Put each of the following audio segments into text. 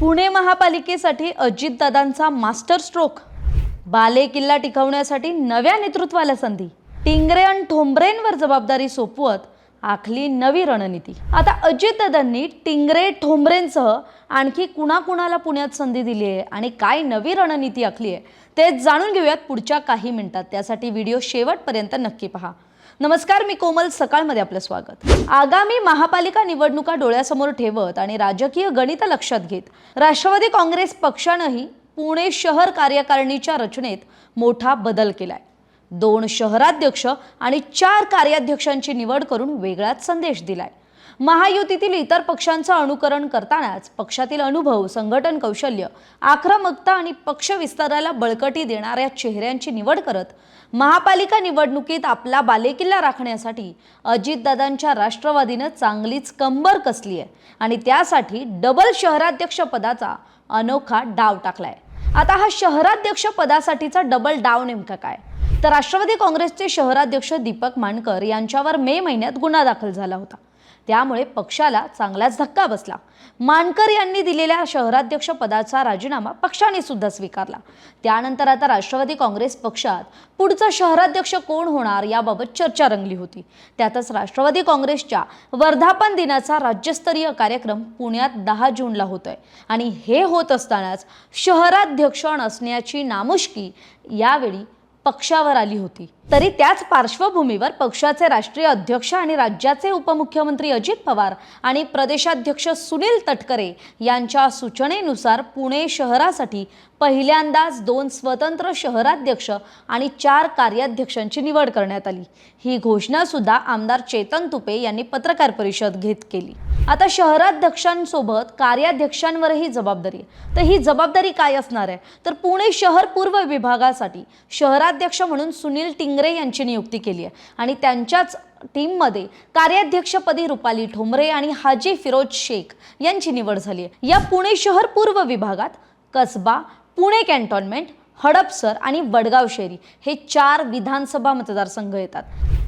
Pune महापालिकेसाठी अजितदादांचा master stroke, बालेकिल्ला टिकवण्यासाठी नव्या नेतृत्वाला संधी, टिंगरे आणि ठोंबरेंवर जबाबदारी सोपवत आखली नवी रणनीती। आता अजितदादांनी टिंगरे ठोंबरेंसह आणखी कुणाकुणाला पुण्यात संधी दिली आहे आणि काय नवी रणनीती आखली आहे ते जाणून घेऊयात पुढच्या काही मिनिटात। त्यासाठी व्हिडिओ शेवटपर्यंत नक्की पहा। नमस्कार, मी कोमल, सकाळमध्ये आपलं स्वागत। आगामी महापालिका निवडणुका डोळ्यासमोर ठेवत आणि राजकीय गणित लक्षात घेत राष्ट्रवादी काँग्रेस पक्षानेही पुणे शहर कार्यकारिणीच्या रचनेत मोठा बदल केलाय। 2 शहराध्यक्ष आणि 4 कार्याध्यक्षांची निवड करून वेगळाच संदेश दिलाय। महायुतीतील इतर पक्षांचं अनुकरण करतानाच पक्षातील अनुभव, संघटन कौशल्य, आक्रमकता आणि पक्ष विस्ताराला बळकटी देणाऱ्या चेहऱ्यांची निवड करत महापालिका निवडणुकीत आपला बालेकिल्ला राखण्यासाठी अजितदादांच्या राष्ट्रवादीने चांगलीच कंबर कसली आहे आणि त्यासाठी डबल शहराध्यक्ष पदाचा अनोखा डाव टाकलाय। आता हा शहराध्यक्ष पदासाठीचा डबल डाव नेमका काय? तर राष्ट्रवादी काँग्रेसचे शहराध्यक्ष दीपक मानकर यांच्यावर मे महिन्यात गुन्हा दाखल झाला होता। त्यामुळे पक्षाला चांगलाच धक्का बसला। मानकर यांनी दिलेल्या शहराध्यक्ष पदाचा राजीनामा पक्षाने सुद्धा स्वीकारला। त्यानंतर आता राष्ट्रवादी काँग्रेस पक्षात पुढचा शहराध्यक्ष कोण होणार याबाबत चर्चा रंगली होती। त्यातच राष्ट्रवादी काँग्रेसच्या वर्धापन दिनाचा राज्यस्तरीय कार्यक्रम पुण्यात 10 जूनला होतोय आणि हे होत असतानाच शहराध्यक्ष नसण्याची नामुष्की यावेळी पक्षावर आली होती। तरी त्याच पार्श्वभूमीवर पक्षाचे राष्ट्रीय अध्यक्ष आणि राज्याचे उपमुख्यमंत्री अजित पवार आणि प्रदेशाध्यक्ष सुनील तटकरे यांच्या सूचनेनुसार पुणे शहरासाठी पहिल्यांदाच 2 स्वतंत्र शहराध्यक्ष आणि 4 कार्याध्यक्षांची निवड करण्यात आली। ही घोषणा सुद्धा आमदार चेतन तुपे यांनी पत्रकार परिषद घेत केली। आता शहराध्यक्षांसोबत कार्याध्यक्षांवरही जबाबदारी आहे। तर ही जबाबदारी काय असणार आहे? तर पुणे शहर पूर्व विभागासाठी शहराध्यक्ष म्हणून सुनील टिंगरे यांची नियुक्ती केली आहे आणि त्यांच्याच टीममध्ये कार्याध्यक्षपदी रुपाली ठोंबरे आणि हाजी फिरोज शेख यांची निवड झाली आहे। या पुणे शहर पूर्व विभागात कसबा, पुणे कॅन्टोन्मेंट, हडपसर आणि वडगाव शहरी हे 4 विधानसभा मतदारसंघ येतात।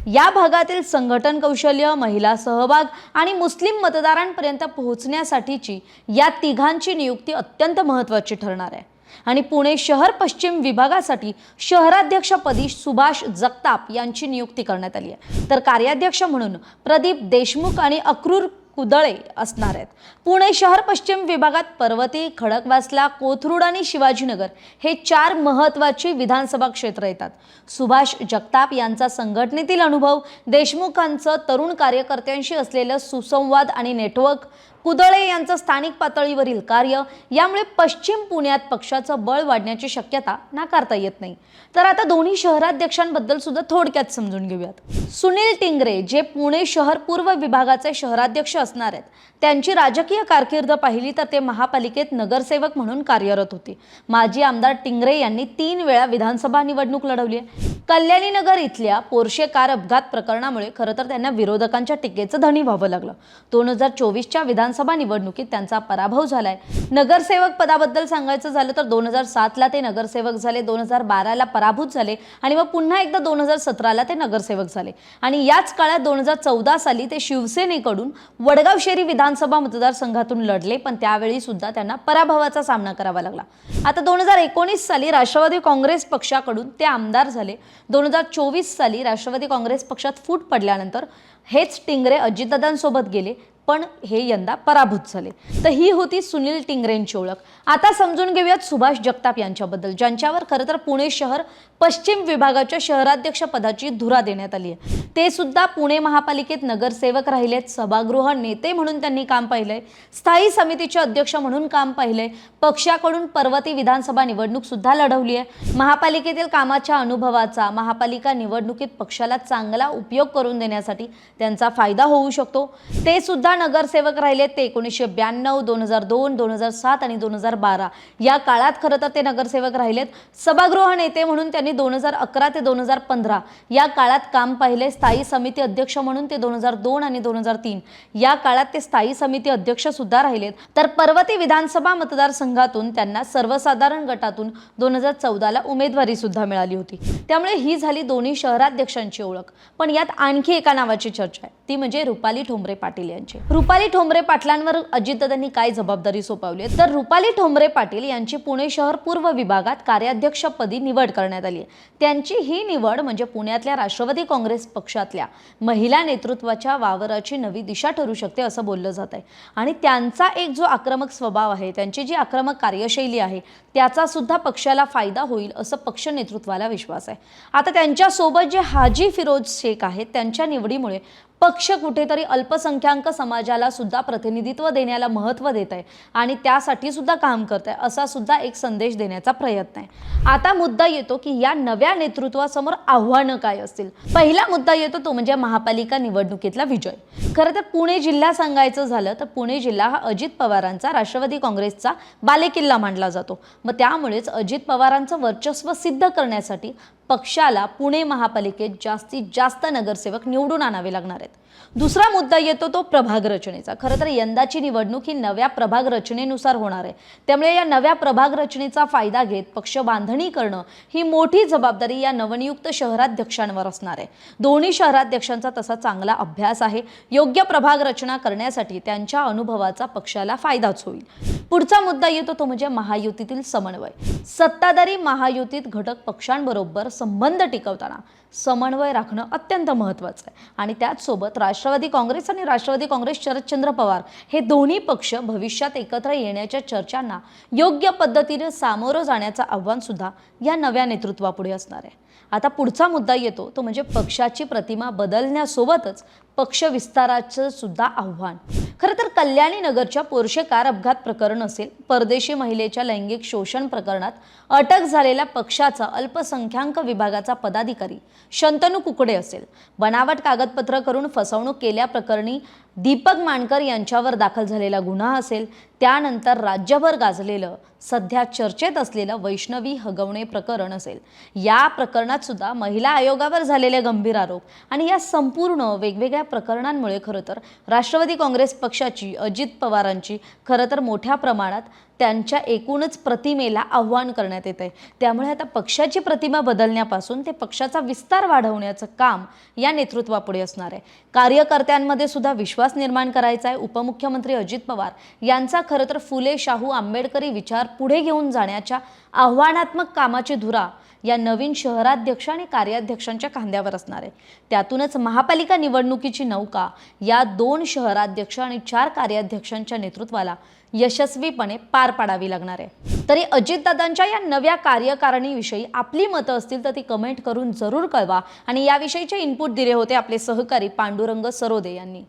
या भागातील संघटन कौशल्य, महिला सहभाग आणि मुस्लिम मतदारांपर्यंत पोहोचण्यासाठीची या तिघांची नियुक्ती अत्यंत महत्त्वाची ठरणार आहे। आणि पुणे शहर पश्चिम विभागासाठी शहराध्यक्षपदी सुभाष जगताप यांची नियुक्ती करण्यात आली आहे। तर कार्याध्यक्ष म्हणून प्रदीप देशमुख आणि अक्रूर कुदळे असणार आहेत। पुणे शहर पश्चिम विभागात पर्वती, खडकवासला, कोथरूड आणि शिवाजीनगर हे 4 महत्त्वाची विधानसभा क्षेत्र येतात। सुभाष जगताप यांचा संघटनेतील अनुभव, देशमुखांचं तरुण कार्यकर्त्यांशी असलेलं सुसंवाद आणि नेटवर्क, कुदळे यांचं स्थानिक पातळीवरील कार्य यामुळे पश्चिम पुण्यात पक्षाचं बळ वाढण्याची शक्यता नाकारता येत नाही। तर आता दोन्ही शहराध्यक्षांबद्दल सुद्धा थोडक्यात समजून घेऊयात। सुनील टिंगरे जे पुणे शहर पूर्व विभागाचे शहराध्यक्ष असणार आहेत, त्यांची राजकीय कारकीर्द पाहिली तर ते महापालिकेत नगरसेवक म्हणून कार्यरत होते। माजी आमदार टिंगरे यांनी 3 वेळा विधानसभा निवडणूक लढवली आहे। कल्याणी नगर इथल्या पोर्शे कार अपघात प्रकरणामुळे खरं तर त्यांना विरोधकांच्या टीकेचं धनी व्हावं लागलं। 2024च्या विधानसभा निवडणुकीत त्यांचा पराभव झालाय। नगरसेवक पदाबद्दल सांगायचं झालं तर 2007ला ते नगरसेवक झाले, 2012ला पराभूत झाले आणि मग पुन्हा एकदा 2017ला ते नगरसेवक झाले आणि याच काळात 2014 साली ते शिवसेनेकडून वडगाव शहरी विधानसभा मतदारसंघातून लढले, पण त्यावेळी सुद्धा त्यांना पराभवाचा सामना करावा लागला। आता 2019 साली राष्ट्रवादी काँग्रेस पक्षाकडून ते आमदार झाले। 2024 साली राष्ट्रवादी काँग्रेस पक्षात फूट पडल्यानंतर हेच टिंगरे अजितदादांसोबत गेले, पण हे यंदा पराभूत झाले। तर ही होती सुनील टिंगरेंची ओळख। आता समजून घेऊयात सुभाष जगताप यांच्याबद्दल, ज्यांच्यावर खरं तर पुणे शहर पश्चिम विभागाच्या शहराध्यक्ष पदाची धुरा देण्यात आली आहे। ते सुद्धा पुणे महापालिकेत नगरसेवक राहिलेत, सभागृह नेते म्हणून त्यांनी काम पाहिलंय, स्थायी समितीचे अध्यक्ष म्हणून काम पाहिलंय, पक्षाकडून पर्वती विधानसभा निवडणूक सुद्धा लढवली आहे। महापालिकेतील कामाच्या अनुभवाचा महापालिका निवडणुकीत पक्षाला चांगला उपयोग करून देण्यासाठी त्यांचा फायदा होऊ शकतो। ते सुद्धा नगरसेवक राहिलेत। ते 1992, 2002, 2007 आणि 2012 या काळात खरं तर ते नगरसेवक राहिलेत। सभागृह नेते म्हणून त्यांनी 2011 ते 2015 या काळात काम पाहिले। स्थायी समिती अध्यक्ष म्हणून ते 2002 आणि 2003 या काळात ते स्थायी समिती अध्यक्ष सुद्धा राहिलेत। तर पर्वती विधानसभा मतदारसंघातून त्यांना सर्वसाधारण गटातून 2014ला उमेदवारी सुद्धा मिळाली होती। त्यामुळे ही झाली दोन्ही शहराध्यक्षांची ओळख। पण यात आणखी एका नावाची चर्चा आहे, ती म्हणजे रुपाली ठोंबरे पाटील यांची। रुपाली ठोंबरे पाटलांवर अजितदादांनी काय जबाबदारी सोपवली आहे? तर रुपाली ठोंबरे पाटील यांची पुणे शहर पूर्व विभागात कार्याध्यक्षपदी निवड करण्यात आली आहे. त्यांची ही निवड म्हणजे पुण्यातल्या राष्ट्रवादी काँग्रेस पक्षातल्या महिला नेतृत्वाच्या वावराची नवी दिशा ठरू शकते असं बोललं जात आहे. आणि त्यांचा एक जो आक्रमक स्वभाव आहे, त्यांची जी आक्रमक कार्यशैली आहे, त्याचा सुद्धा पक्षाला फायदा होईल असं पक्ष नेतृत्वाला विश्वास आहे. आता त्यांच्यासोबत जे हाजी फिरोज शेख आहेत, त्यांच्या निवडीमुळे पक्ष कुठेतरी अल्पसंख्याक समाजाला सुद्धा प्रतिनिधित्व देण्याला महत्त्व देत आहे आणि त्यासाठी सुद्धा काम करत आहे असा सुद्धा एक संदेश देण्याचा प्रयत्न आहे. आता मुद्दा येतो की या नव्या नेतृत्वासमोर आव्हानं काय असतील. पहिला मुद्दा येतो तो म्हणजे महापालिका निवडणुकीतला विजय. खरं तर पुणे जिल्हा सांगायचं झालं तर पुणे जिल्हा हा अजित पवारांचा राष्ट्रवादी काँग्रेसचा बालेकिल्ला मानला जातो. मग त्यामुळेच अजित पवारांचं वर्चस्व सिद्ध करण्यासाठी पक्षाला पुणे महापालिकेत जास्तीत जास्त नगरसेवक निवडून आणावे लागणार आहेत. दुसरा मुद्दा येतो तो प्रभाग रचनेचा. खरं तर यंदाची निवडणूक ही नव्या प्रभाग रचनेनुसार होणार आहे. त्यामुळे या नव्या प्रभाग रचनेचा फायदा घेत पक्ष बांधणी करणं ही मोठी जबाबदारी या नवनियुक्त शहराध्यक्षांवर असणार आहे. दोन्ही शहराध्यक्षांचा तसा चांगला अभ्यास आहे. योग्य प्रभाग रचना करण्यासाठी त्यांच्या अनुभवाचा पक्षाला फायदाच होईल. पुढचा मुद्दा येतो तो म्हणजे महायुतीतील समन्वय. सत्ताधारी महायुतीत घटक पक्षांबरोबर संबंध टिकवताना समन्वय राखणं अत्यंत महत्त्वाचं आहे. आणि त्याचसोबत राष्ट्रवादी काँग्रेस आणि राष्ट्रवादी काँग्रेस शरदचंद्र पवार हे दोन्ही पक्ष भविष्यात एकत्र येण्याच्या चर्चांना योग्य पद्धतीने सामोरं जाण्याचं आव्हान सुद्धा या नव्या नेतृत्वापुढे असणार आहे. आता पुढचा मुद्दा येतो तो म्हणजे पक्षाची प्रतिमा बदलण्यासोबतच पक्ष विस्ताराचं सुद्धा आव्हान. खरं तर कल्याणी नगरच्या पोर्शे कार अपघात प्रकरण असेल, परदेशी महिलेच्या लैंगिक शोषण प्रकरणात अटक झालेल्या पक्षाचा अल्पसंख्याक विभागाचा पदाधिकारी शंतनू कुकडे असेल, बनावट कागदपत्र करून फसवणूक केल्याप्रकरणी दीपक मानकर यांच्यावर दाखल झालेला गुन्हा असेल, त्यानंतर राज्यभर गाजलेलं सध्या चर्चेत असलेलं वैष्णवी हगवणे प्रकरण असेल, या प्रकरणात सुद्धा महिला आयोगावर झालेले गंभीर आरोप आणि या संपूर्ण वेगवेगळ्या प्रकरणांमुळे खरं तर राष्ट्रवादी काँग्रेस पक्षाची, अजित पवारांची खरं तर मोठ्या प्रमाणात त्यांच्या एकूणच प्रतिमेला आव्हान करण्यात येत आहे. त्यामुळे आता पक्षाची प्रतिमा बदलण्यापासून ते पक्षाचा विस्तार वाढवण्याचं काम या नेतृत्वापुढे असणार आहे. कार्यकर्त्यांमध्ये सुद्धा विश्वास निर्माण करायचा आहे. उपमुख्यमंत्री अजित पवार यांचा खरं तर फुले शाहू आंबेडकरी विचार पुढे घेऊन जाण्याच्या आव्हानात्मक कामाची धुरा या नवीन शहराध्यक्ष आणि कार्याध्यक्षांच्या खांद्यावर असणार आहे. त्यातूनच महापालिका निवडणुकीची नौका या 2 शहराध्यक्ष आणि 4 कार्याध्यक्षांच्या नेतृत्वाला यशस्वीपणे पार पाडावी लागणार आहे. तरी अजितदादांच्या या नव्या कार्यकारिणीविषयी आपली मतं असतील तर ती कमेंट करून जरूर कळवा. आणि याविषयीचे इनपुट दिले होते आपले सहकारी पांडुरंग सरोदे यांनी.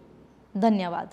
धन्यवाद.